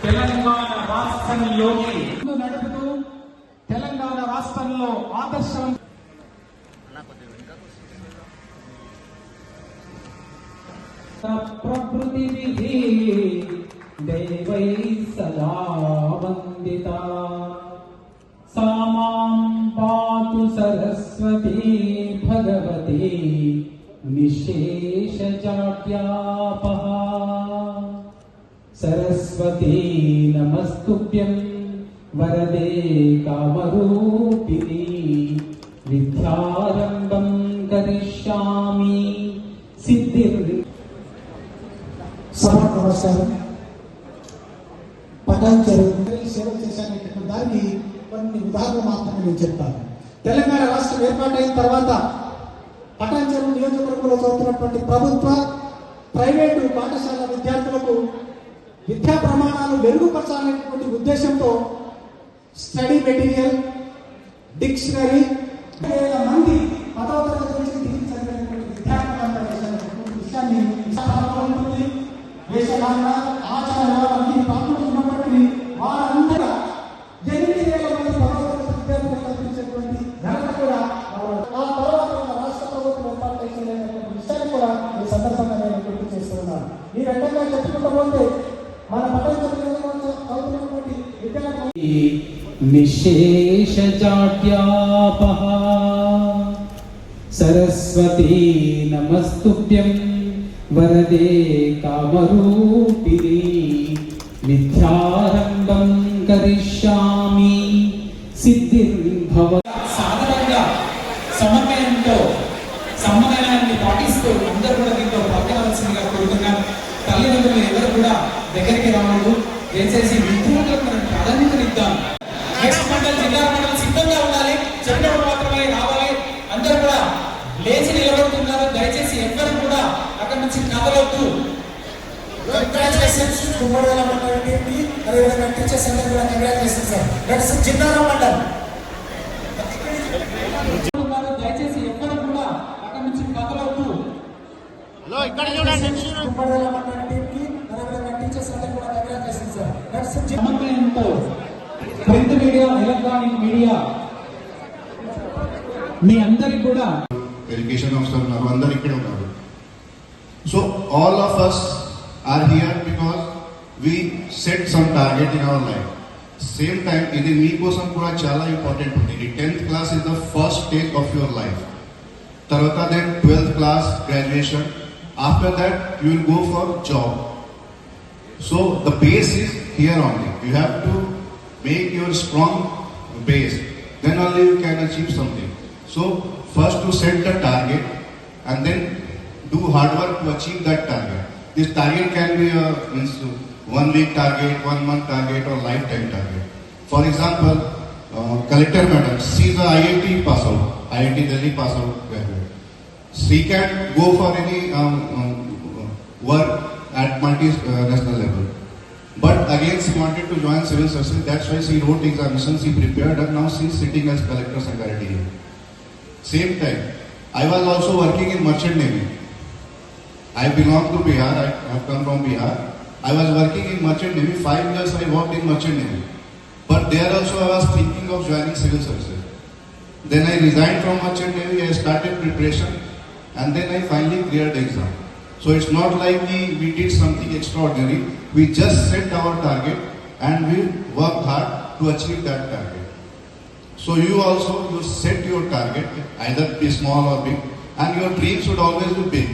తెలంగాణ రాష్ట్రంలోని నడుపుతూ తెలంగాణ రాష్ట్రంలో ఆదర్శం ప్రకృతి విధి దేవై సదా వందిత సామాం పాతు సరస్వతి భగవతి నిశేషజాడ్యాపహ సరస్వతి నమస్తుభ్యం వరదే కామరూపిణి విద్యారంభం కరిష్యామి సిద్ధిర్. సభ నమస్కారం. పటాన్చెరు సేవ చేశాను దానికి కొన్ని ఉదాహరణలు మాత్రమే నేను చెప్తాను. తెలంగాణ రాష్ట్రం ఏర్పాటైన తర్వాత పటాన్చెరు నియోజకవర్గంలో చదువుతున్నటువంటి ప్రభుత్వ ప్రైవేటు పాఠశాల విద్యార్థులకు విద్యా ప్రమాణాలు మెరుగుపరచాలనేటువంటి ఉద్దేశంతో స్టడీ మెటీరియల్, డిక్షనరీ, 1000 మంది 10వ తరగతి నుంచి డిగ్రీ చదివినటువంటి విద్యార్థులు విషయాన్ని ఉంటుంది. వేషధారణ, ఆచారాలు అన్ని ప్రాంతాలు ఉన్నప్పటికీ వారందరూ 8,000 మంది 10వ తరగతి విద్యార్థులు కల్పించేటువంటి ఘనత కూడా ఆ తర్వాత రాష్ట్ర ప్రభుత్వం ఏర్పాటు చేసినటువంటి విషయాన్ని కూడా ఈ సందర్భంగా నేను గుర్తు చేస్తున్నాను. ఈ రకంగా చెప్పుకుంటూ పోతే మన పట్టణంలోని విద్యార్థులు నిశేషజాడ్యాపహ సరస్వతి నమస్తుభ్యం వరదే కామరూపిణి విద్యారంభం కరిష్యామి సిద్ధిర్భవ. సాధారణంగా సమన్వయంతో సమ్మేళనాన్ని పాటిస్తూ అందరూ కూడా దీంతో పాల్గొనవలసిందిగా కోరుతున్నాను. తల్లిదండ్రులు ఎవరు కూడా దగ్గరికి రావద్దు. దయచేసి విద్యార్థులకు మనం ప్రాధాన్యతనిద్దాం. నెక్స్ట్ మండల్ జిల్లా మండలం సిద్ధంగా ఉండాలి. చెప్పినప్పుడు మాత్రమే రావాలి. అందరూ కూడా లేచి నిలబడుతున్నారు. దయచేసి ఎవ్వరు కూడా అక్కడి నుంచి కదలొద్దు. దయచేసి ఎవ్వరు కూడా అక్కడి నుంచి కదలొద్దు. సమన్వయంతో ప్రింట్ మీడియా, ఎలక్ట్రానిక్ మీడియా మీ అందరికి కూడా ఎడ్యుకేషన్ ఆఫీసర్ ఉన్నారు, అందరు ఇక్కడే ఉన్నారు. So all of us are here because we set some target in our life. Same time ఇది మీకోసం కూడా చాలా ఇంపార్టెంట్ ఉంది. 10th class is the first stage of your life. తర్వాత then 12th class graduation. After that you will go for job. So the base is here only. You have to make your strong base, then only you can achieve something. So first to set the target and then do hard work to achieve that target. This target can be a 1 week target, 1 month target or lifetime target. For example, Collector Madam, she is a IIT pass out, IIT Delhi pass out graduate. She can go for any work at multinational level. But again, she wanted to join civil service. That's why she wrote examination, she prepared, and now she is sitting as Collector Sangareddy. Same time, I was also working in Merchant Navy. I belong to Bihar. I have come from Bihar. I was working in Merchant Navy. 5 years I worked in Merchant Navy. But there also I was thinking of joining civil services. Then I resigned from Merchant Navy. I started preparation. And then I finally cleared the exam. So it's not like we did something extraordinary. We just set our target and we worked hard to achieve that target. So you also, you set your target, either be small or big, and your dream should always be big.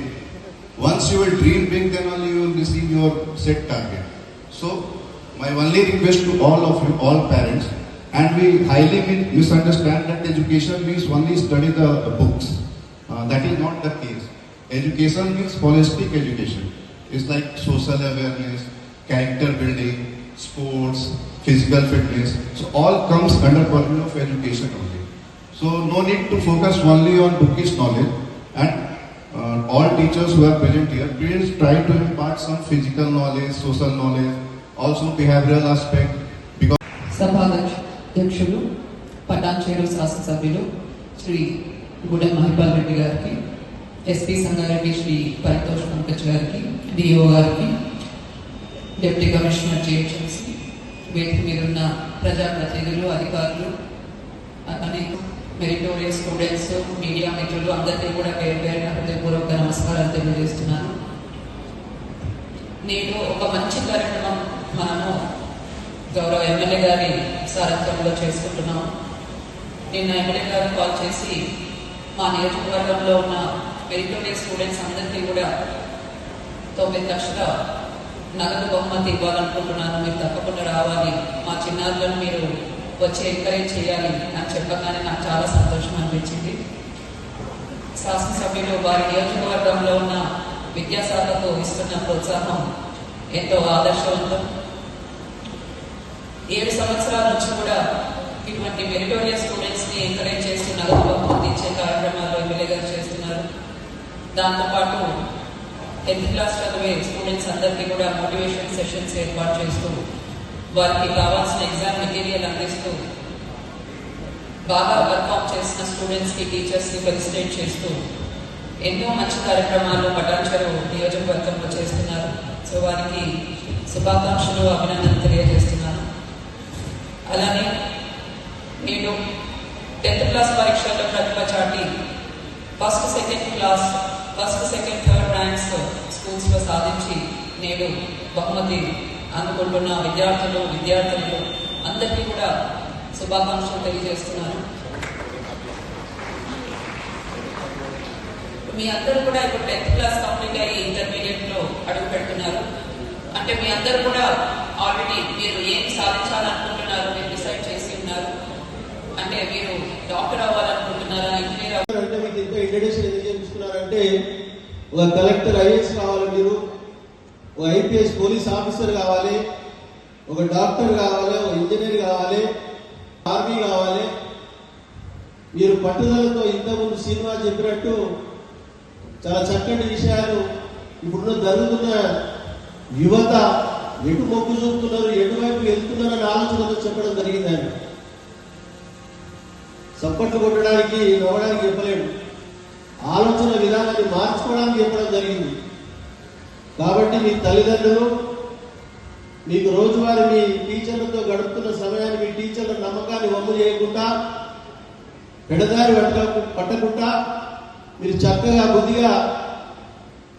Once you will dream big, then only you will receive your set target. So my only request to all of you, all parents, and we highly misunderstand that education means only study the books. That is not the case. Education means holistic education. It's like social awareness, character building, sports, physical fitness. So all comes under purview of education only. So no need to focus only on bookish knowledge. And all teachers who are present here, please try to impart some physical knowledge, social knowledge, also behavioral aspect. Because సభాధ్యక్షులు పటాన్చెరు శాసనసభ్యులు శ్రీ గుడెం మహిపాల్ రెడ్డి గారికి, SP Sangareddy Shri Paritosh Pankaj గారికి, DO గారికి, deputy commissioner GHMC వేదిక మీద ఉన్న ప్రజాప్రతినిధులు, అధికారులు, అనేక మెరిటోరియస్ స్టూడెంట్స్, మీడియా మిత్రులు అందరికీ కూడా పేరు పేరున హృదయపూర్వక నమస్కారాలు తెలియజేస్తున్నాను. నేను ఒక మంచి కార్యక్రమం మనము గౌరవ ఎమ్మెల్యే గారి సారథ్యంలో చేసుకుంటున్నాము. నిన్న ఎమ్మెల్యే గారు కాల్ చేసి మా నియోజకవర్గంలో ఉన్న మెరిటోరియస్ స్టూడెంట్స్ అందరికీ కూడా 9 లక్షల నగదు బహుమతి ఇవ్వాలనుకుంటున్నాను, మీరు తప్పకుండా రావాలి, మా చిన్నారులను మీరు వచ్చి ఎంకరేజ్ చేయాలి అని చెప్పగానే నాకు చాలా సంతోషం అనిపించింది. శాసనసభ్యులు వారి నియోజకవర్గంలో ఉన్న విద్యాశాఖకు ఇస్తున్న ప్రోత్సాహం ఎంతో ఆదర్శవంతం. 7 సంవత్సరాల నుంచి కూడా ఇటువంటి మెరిటోరియస్ స్టూడెంట్స్ని ఎంకరేజ్ చేసి నగదు బహుమతి ఇచ్చే కార్యక్రమాలు ఎమ్మెల్యే గారు చేస్తున్నారు. దాంతోపాటు 10th క్లాస్ చదివే స్టూడెంట్స్ అందరికీ కూడా మోటివేషన్ సెషన్స్ ఏర్పాటు చేస్తూ వారికి కావాల్సిన ఎగ్జామ్ మెటీరియల్ అందిస్తూ బాగా పర్ఫామ్ చేసిన స్టూడెంట్స్కి, టీచర్స్కి ఫెలిసిటేట్ చేస్తూ ఎన్నో మంచి కార్యక్రమాలు పటాన్చెరు నియోజకవర్గంలో చేస్తున్నారు. సో వారికి శుభాకాంక్షలు, అభినందనలు తెలియజేస్తున్నాను. అలానే నేను 10th క్లాస్ పరీక్షల్లో ప్రతిభ చాటి ఫస్ట్, సెకండ్, థర్డ్ ర్యాంక్స్ స్కూల్స్లో సాధించి నేడు బహుమతి అందుకుంటున్న విద్యార్థులు అందరికీ కూడా శుభాకాంక్షలు తెలియజేస్తున్నాను. మీ అందరూ కూడా ఇప్పుడు 10th క్లాస్ కంప్లీట్ అయ్యి ఇంటర్మీడియట్లో అడుగు పెడుతున్నారు. అంటే మీ అందరూ కూడా ఆల్రెడీ మీరు ఏం సాధించాలనుకుంటున్నారు మీరు డిసైడ్ చేసి ఉన్నారు. అంటే మీరు డాక్టర్ అవ్వాలనుకుంటున్నారా, ఇంజనీర్ అంటే మీకు ఇంత ఇంట్రడక్షన్ ఎందుకు చేస్తున్నారంటే ఒక కలెక్టర్ ఐఏఎస్ కావాలి, మీరు ఒక ఐపీఎస్ పోలీస్ ఆఫీసర్ కావాలి, ఒక డాక్టర్ కావాలి, ఒక ఇంజనీర్ కావాలి, ఆర్మీ కావాలి. మీరు పట్టుదలతో ఇంతకుముందు సినిమా చెప్పినట్టు చాలా చక్కటి విషయాలు ఇప్పుడున్న జరుగుతున్న యువత ఎటు మొగ్గు చూపుతున్నారు, ఎటువైపు వెళ్తున్నారని ఆలోచనతో చెప్పడం జరిగిందండి. సప్పట్లు కొట్టడానికి, నవ్వడానికి చెప్పలేడు, ఆలోచన విధానాన్ని మార్చుకోవడానికి చెప్పడం జరిగింది. కాబట్టి మీ తల్లిదండ్రులు మీకు రోజువారీ మీ టీచర్లతో గడుపుతున్న సమయాన్ని, మీ టీచర్ల నమ్మకాన్ని వమ్ము చేయకుండా, పెడదారి పట్టకుండా మీరు చక్కగా బుద్ధిగా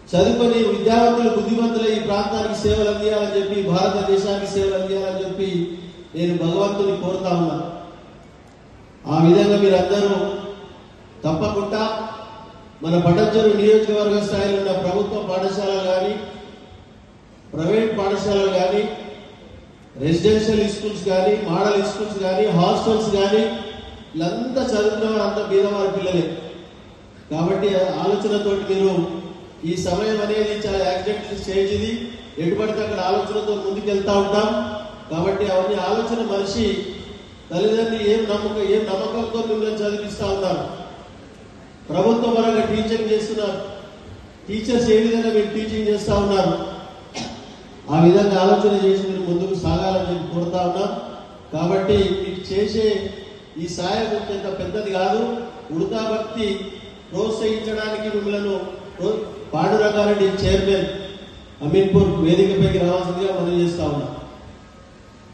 చదువుకొని విద్యావంతులు, బుద్ధిమంతులు ఈ ప్రాంతానికి సేవలు అందియాలని చెప్పి, భారతదేశానికి సేవలు అందియాలని చెప్పి నేను భగవంతుని కోరుతా ఉన్నాను. ఆ విధంగా మీరందరూ తప్పకుండా మన పటాన్చెరు నియోజకవర్గ స్థాయిలో ఉన్న ప్రభుత్వ పాఠశాలలు కానీ, ప్రైవేట్ పాఠశాలలు కానీ, రెసిడెన్షియల్ స్కూల్స్ కానీ, మోడల్ స్కూల్స్ కానీ, హాస్టల్స్ కానీ, వీళ్ళంతా చదువుకున్న వారు అంతా బీదవారి పిల్లలే. కాబట్టి ఆలోచనతో మీరు ఈ సమయం అనేది చాలా యాక్సిడెంట్ స్టేజ్, ఇది ఎటుపడితే అక్కడ ఆలోచనతో ముందుకు వెళ్తూ ఉంటాం. కాబట్టి అవన్నీ ఆలోచన మనిషి తల్లిదండ్రులు ఏం నమ్మకంతో మిమ్మల్ని చదివిస్తూ ఉంటారు. ప్రభుత్వ పరంగా టీచింగ్ చేస్తున్నారు, టీచర్స్ ఏ విధంగా మీరు టీచింగ్ చేస్తూ ఉన్నారు, ఆ విధంగా ఆలోచన చేసి మీరు ముందుకు సాగాలని చెప్పి కోరుతా ఉన్నాం. కాబట్టి మీకు చేసే ఈ సాయం ఎంత పెద్దది కాదు. ఉడతా భక్తి ప్రోత్సహించడానికి మిమ్మల్ని పాండురంగారెడ్డి చైర్మన్ అమీన్పూర్ వేదికపైకి రావాల్సిందిగా మనం చేస్తా ఉన్నాం.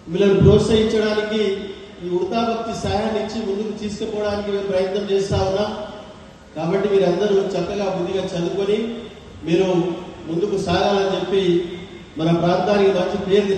మిమ్మల్ని ప్రోత్సహించడానికి, ఈ ఉడతా భక్తి సాయాన్ని ఇచ్చి ముందుకు తీసుకుపోవడానికి మేము ప్రయత్నం చేస్తా ఉన్నాం. కాబట్టి మీరందరూ చక్కగా బుద్ధిగా చదువుకొని మీరు ముందుకు సాగాలని చెప్పి మన ప్రాంతానికి మంచి పేరు